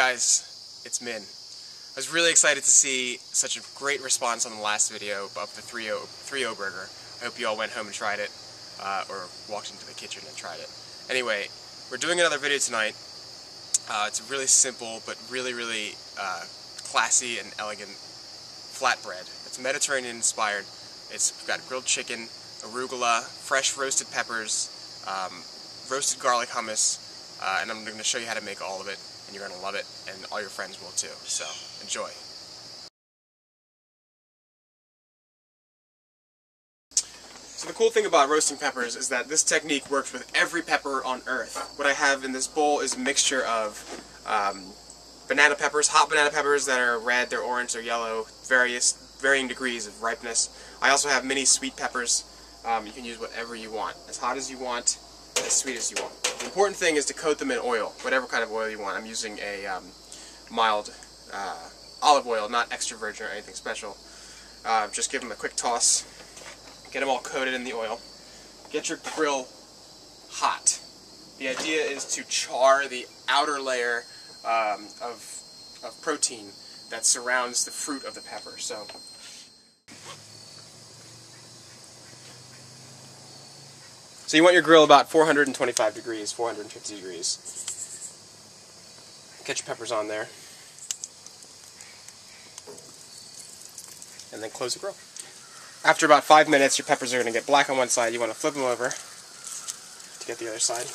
guys, it's Min. I was really excited to see such a great response on the last video of the 3-0 burger. I hope you all went home and tried it, or walked into the kitchen and tried it. Anyway, we're doing another video tonight. It's a really simple but really classy and elegant flatbread. It's Mediterranean inspired. It's got grilled chicken, arugula, fresh roasted peppers, roasted garlic hummus, and I'm going to show you how to make all of it, and you're going to love it, and all your friends will too. So, enjoy. So the cool thing about roasting peppers is that this technique works with every pepper on earth. What I have in this bowl is a mixture of banana peppers, hot banana peppers that are red, they're orange, they're yellow, varying degrees of ripeness. I also have mini sweet peppers. You can use whatever you want, as hot as you want, as sweet as you want. The important thing is to coat them in oil, whatever kind of oil you want. I'm using a mild olive oil, not extra virgin or anything special. Just give them a quick toss. Get them all coated in the oil. Get your grill hot. The idea is to char the outer layer of protein that surrounds the fruit of the pepper. So you want your grill about 425 degrees, 450 degrees. Get your peppers on there. And then close the grill. After about 5 minutes, your peppers are going to get black on one side. You want to flip them over to get the other side.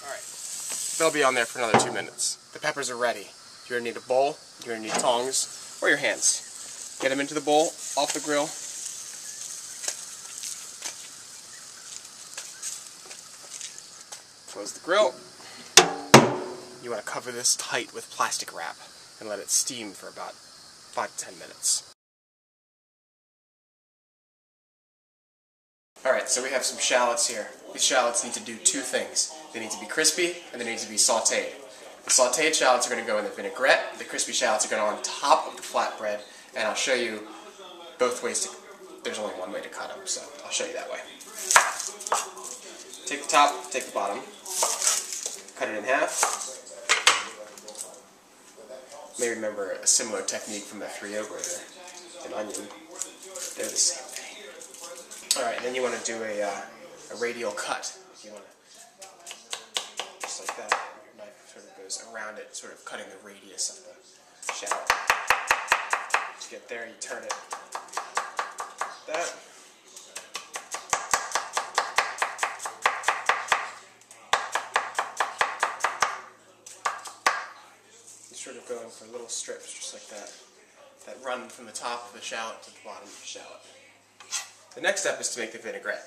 Alright, they'll be on there for another 2 minutes. The peppers are ready. You're going to need a bowl, you're going to need tongs, or your hands. Get them into the bowl, off the grill. Close the grill. You want to cover this tight with plastic wrap and let it steam for about 5 to 10 minutes. Alright, so we have some shallots here. These shallots need to do two things. They need to be crispy and they need to be sauteed. The sauteed shallots are going to go in the vinaigrette, the crispy shallots are going on top of the flatbread, and I'll show you both ways to, there's only one way to cut them, so I'll show you that way. Take the top, take the bottom, cut it in half. You may remember a similar technique from the 3-0 burger, an onion. They're the same thing. Alright, then you want to do a radial cut. You want to, just like that, your knife sort of goes around it, sort of cutting the radius of the shallot. Once you get there, you turn it like that. Sort of going for little strips, just like that, that run from the top of the shallot to the bottom of the shallot. The next step is to make the vinaigrette.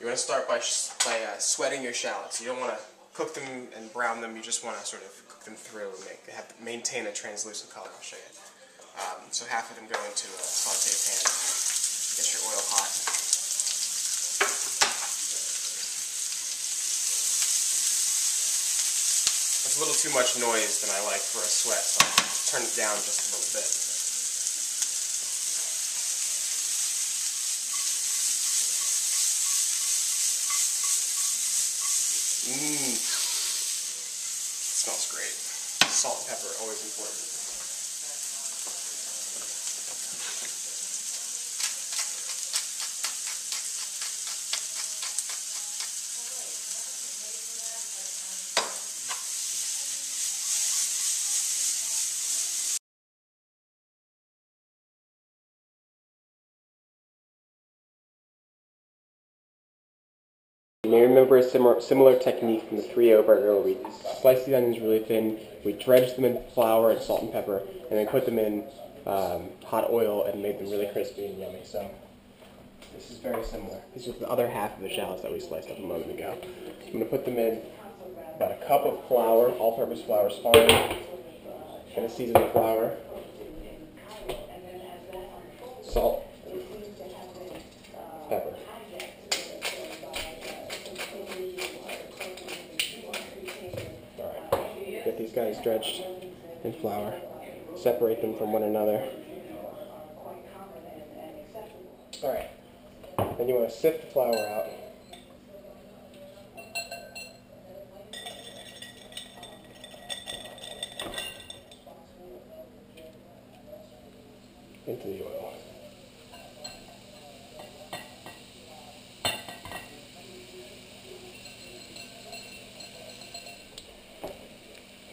You want to start by sweating your shallots. You don't want to cook them and brown them, you just want to sort of cook them through and maintain a translucent color. I'll show you. So half of them go into a saute pan. Get your oil hot. It's a little too much noise than I like for a sweat, so I'll turn it down just a little bit. It smells great. Salt and pepper are always important. You may remember a similar technique from the 3-0 burger where we sliced the onions really thin, we dredged them in flour and salt and pepper, and then put them in hot oil and made them really crispy and yummy. So this is very similar. This is the other half of the shallots that we sliced up a moment ago. I'm going to put them in about a cup of flour, all-purpose flour is fine. I'm going to season the flour, salt, pepper. Get these guys dredged in flour. Separate them from one another. Alright, then you want to sift the flour out. into the oil.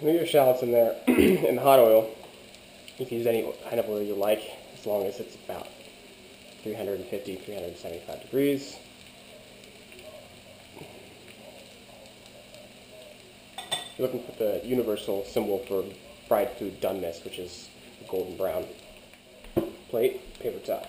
Leave your shallots in there in the hot oil. You can use any kind of oil you like, as long as it's about 350, 375 degrees. You're looking for the universal symbol for fried food doneness, which is the golden brown. Plate, paper towel.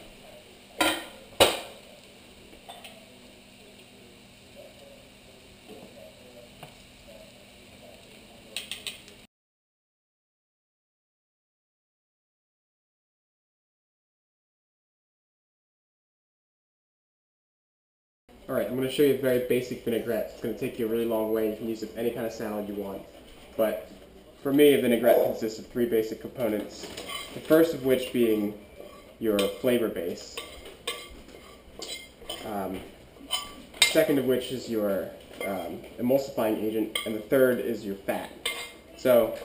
Alright, I'm going to show you a very basic vinaigrette. It's going to take you a really long way. You can use it with any kind of salad you want. But for me, a vinaigrette consists of 3 basic components. The first of which being your flavor base. Second of which is your emulsifying agent. And the third is your fat. So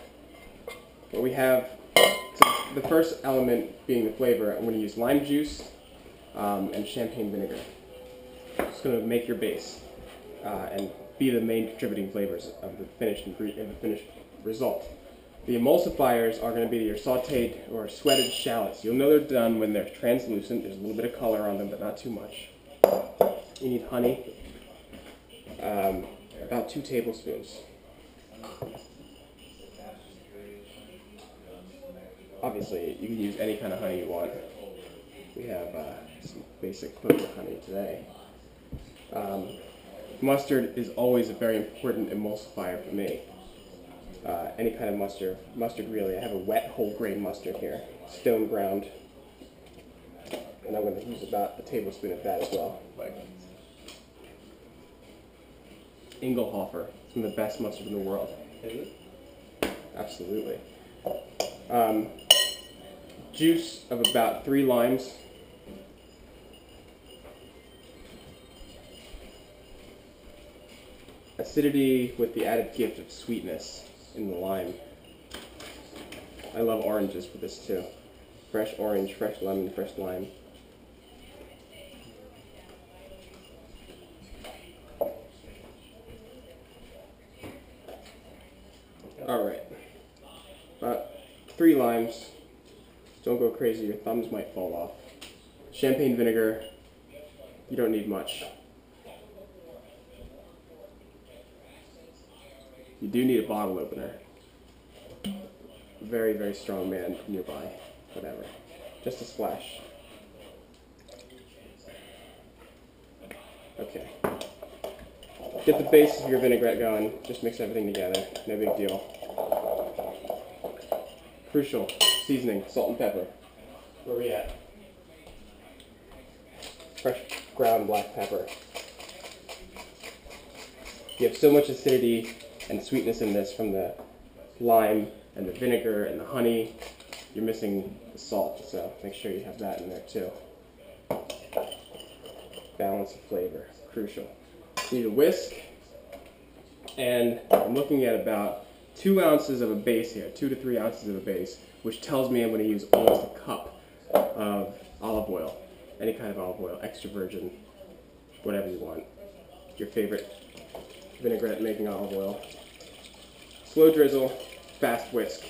what we have, so the first element being the flavor, I'm going to use lime juice and champagne vinegar. It's going to make your base and be the main contributing flavors of the finished result. The emulsifiers are going to be your sautéed or sweated shallots. You'll know they're done when they're translucent. There's a little bit of color on them, but not too much. You need honey, about 2 tablespoons. Obviously, you can use any kind of honey you want. We have some basic clover honey today. Mustard is always a very important emulsifier for me. Any kind of mustard really. I have a wet whole grain mustard here, stone ground, and I'm going to use about a tablespoon of that as well. Engelhofer, it's one of the best mustard in the world. Is it? Absolutely. Juice of about 3 limes. Acidity with the added gift of sweetness in the lime. I love oranges for this too. Fresh orange, fresh lemon, fresh lime. Alright. About 3 limes. Don't go crazy, your thumbs might fall off. Champagne vinegar. You don't need much. You do need a bottle opener. Very, very strong man nearby. Whatever. Just a splash. Okay. Get the base of your vinaigrette going. Just mix everything together. No big deal. Crucial. Seasoning. Salt and pepper. Where are we at? Fresh ground black pepper. You have so much acidity and sweetness in this from the lime and the vinegar and the honey. You're missing the salt, so make sure you have that in there too. Balance of flavor, crucial. You need a whisk, and I'm looking at about 2 ounces of a base here, 2 to 3 ounces of a base, which tells me I'm going to use almost a cup of olive oil, any kind of olive oil, extra virgin, whatever you want. Your favorite vinaigrette making olive oil. Slow drizzle, fast whisk.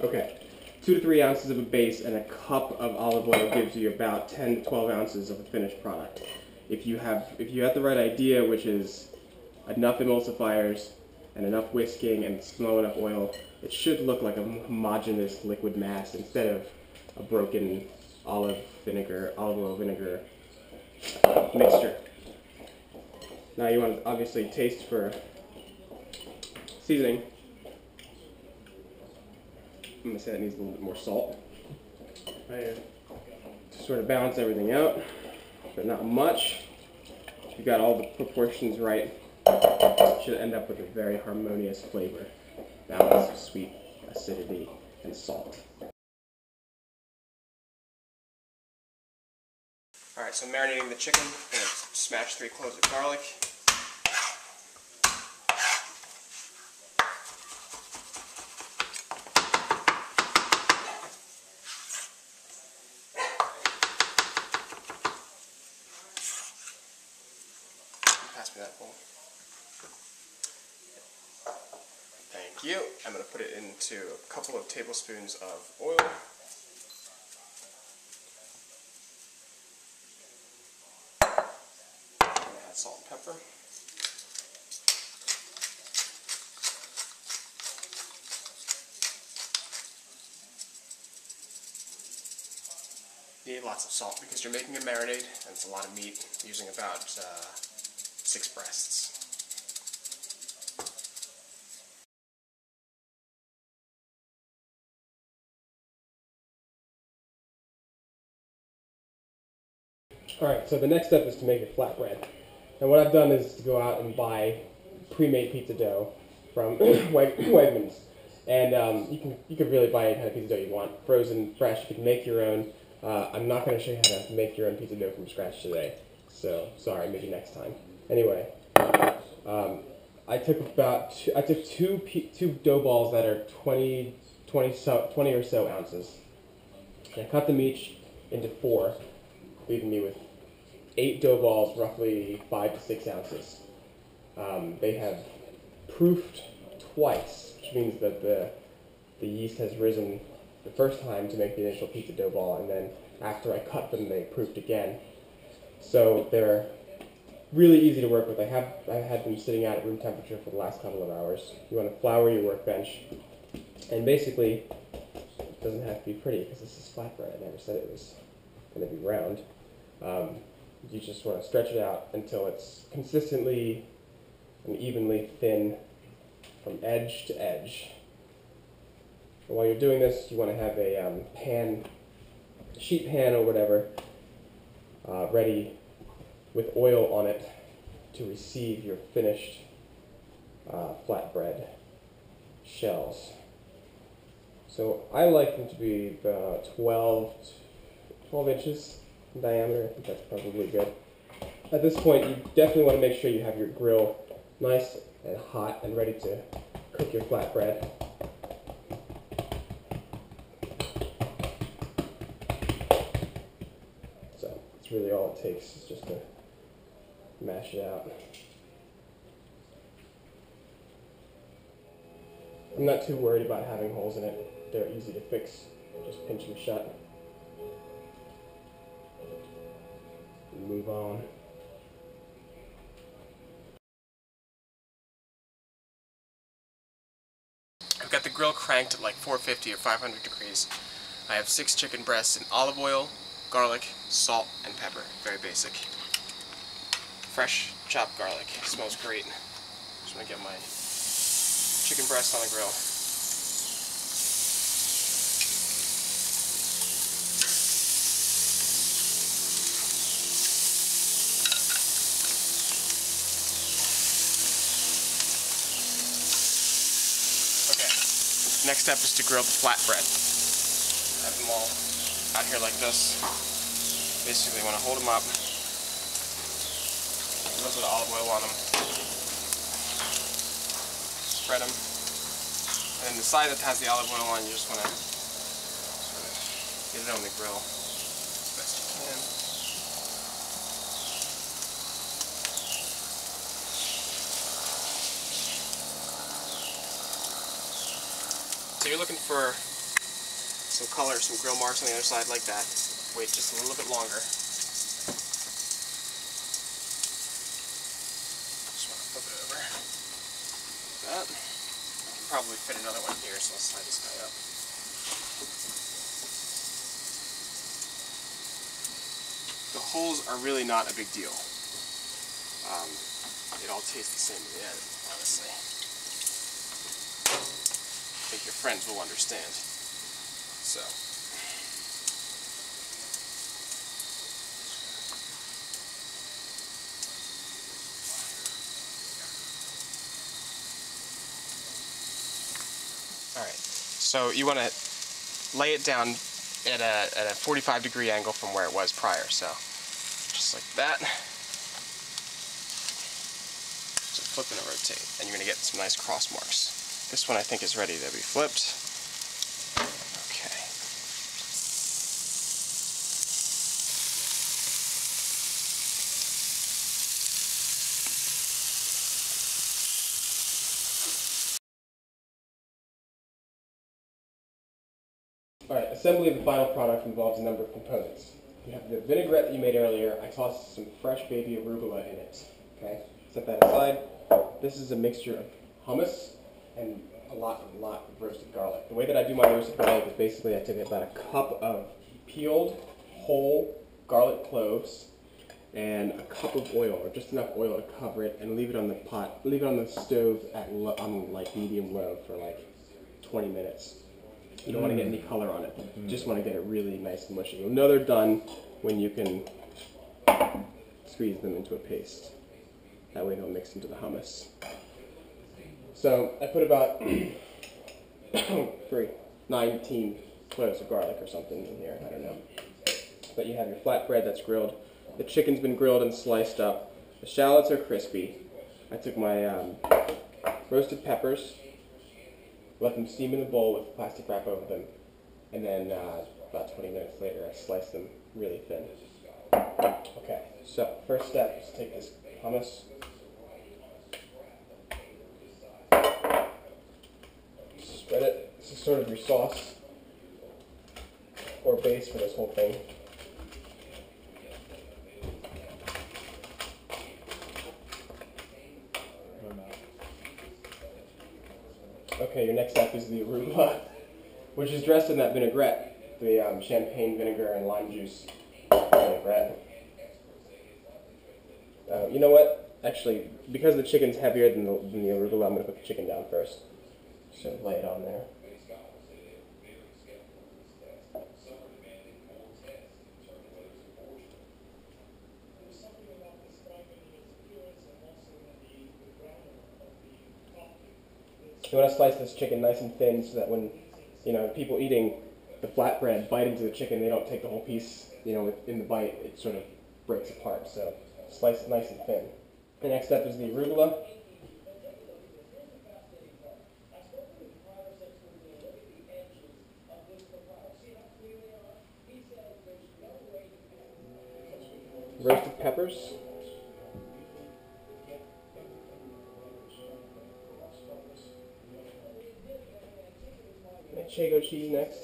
Okay, 2 to 3 ounces of a base and a cup of olive oil gives you about 10 to 12 ounces of a finished product. If you have the right idea, which is enough emulsifiers and enough whisking and slow enough oil, it should look like a homogeneous liquid mass instead of a broken olive oil vinegar mixture. Now you want to obviously taste for seasoning. I'm going to say that needs a little bit more salt. To sort of balance everything out, but not much. If you got all the proportions right, you should end up with a very harmonious flavor. Balance of sweet, acidity, and salt. Alright, so marinating the chicken, I'm going to smash 3 cloves of garlic. that bowl. Thank you. I'm going to put it into a couple of tablespoons of oil. Add salt and pepper. You need lots of salt because you're making a marinade and it's a lot of meat, using about 6 breasts. Alright, so the next step is to make your flatbread. And what I've done is to go out and buy pre-made pizza dough from Wegmans. And you can really buy any kind of pizza dough you want, frozen, fresh. You can make your own. I'm not going to show you how to make your own pizza dough from scratch today, so sorry, maybe next time. Anyway, I took two dough balls that are 20 or so ounces, and I cut them each into 4, leaving me with 8 dough balls, roughly 5 to 6 ounces. They have proofed twice, which means that the yeast has risen the first time to make the initial pizza dough ball, and then after I cut them, they proofed again. So they're really easy to work with. I've had them sitting out at room temperature for the last couple of hours. You want to flour your workbench, and basically, it doesn't have to be pretty because this is flatbread. I never said it was going to be round. You just want to stretch it out until it's consistently and evenly thin from edge to edge. And while you're doing this, you want to have a sheet pan or whatever, ready with oil on it to receive your finished flatbread shells. So I like them to be 12 inches in diameter. I think that's probably good. At this point, you definitely want to make sure you have your grill nice and hot and ready to cook your flatbread. So that's really all it takes, is just to mash it out. I'm not too worried about having holes in it. They're easy to fix. Just pinch them shut. And move on. I've got the grill cranked at like 450 or 500 degrees. I have 6 chicken breasts in olive oil, garlic, salt, and pepper. Very basic. Fresh chopped garlic. It smells great. Just want to get my chicken breast on the grill. Next step is to grill the flatbread. I have them all out here like this. Basically, you want to hold them up, a little bit of olive oil on them, spread them, and then the side that has the olive oil on, you just want to sort of get it on the grill as best you can. So you're looking for some color, some grill marks on the other side like that. Wait just a little bit longer. Just want to flip it over. Like that. I can probably fit another one here, so I'll slide this guy up. The holes are really not a big deal. It all tastes the same in the end, honestly. I think your friends will understand. So. Alright, so you want to lay it down at a 45-degree angle from where it was prior, so just like that. Just flip and rotate, and you're going to get some nice cross marks. This one I think is ready to be flipped. Okay. assembly of the final product involves a number of components. You have the vinaigrette that you made earlier. I tossed some fresh baby arugula in it. Okay, set that aside. This is a mixture of hummus and a lot of roasted garlic. The way that I do my roasted garlic is basically I take about a cup of peeled whole garlic cloves and a cup of oil, or just enough oil to cover it, and leave it on the pot, leave it on the stove at on like medium low for like 20 minutes. You don't want to get any color on it. You just want to get it really nice and mushy. You'll know they're done when you can squeeze them into a paste. That way they'll mix into the hummus. So I put about 19 cloves of garlic or something in here, I don't know. But you have your flatbread that's grilled. The chicken's been grilled and sliced up. The shallots are crispy. I took my roasted peppers, let them steam in the bowl with plastic wrap over them, and then about 20 minutes later I sliced them really thin. Okay, so first step is take this hummus, spread it. This is sort of your sauce or base for this whole thing. Okay, your next step is the arugula, which is dressed in that vinaigrette, the champagne vinegar and lime juice vinaigrette. You know what? Actually, because the chicken's heavier than the arugula, I'm going to put the chicken down first. So lay it on there. You want to slice this chicken nice and thin so that when, people eating the flatbread bite into the chicken, they don't take the whole piece, in the bite, it sort of breaks apart. So slice it nice and thin. The next step is the arugula. Roasted peppers. Manchego cheese next.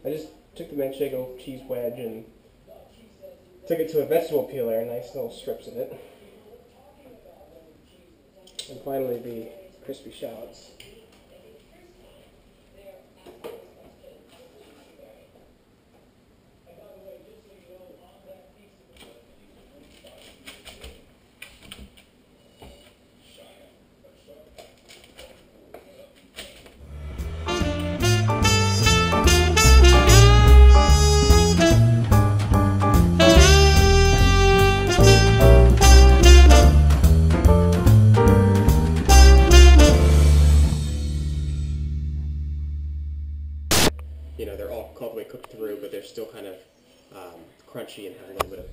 I just took the Manchego cheese wedge and took it to a vegetable peeler, nice little strips of it. And finally the crispy shallots. They're all all the way cooked through, but they're still kind of crunchy and have a little bit of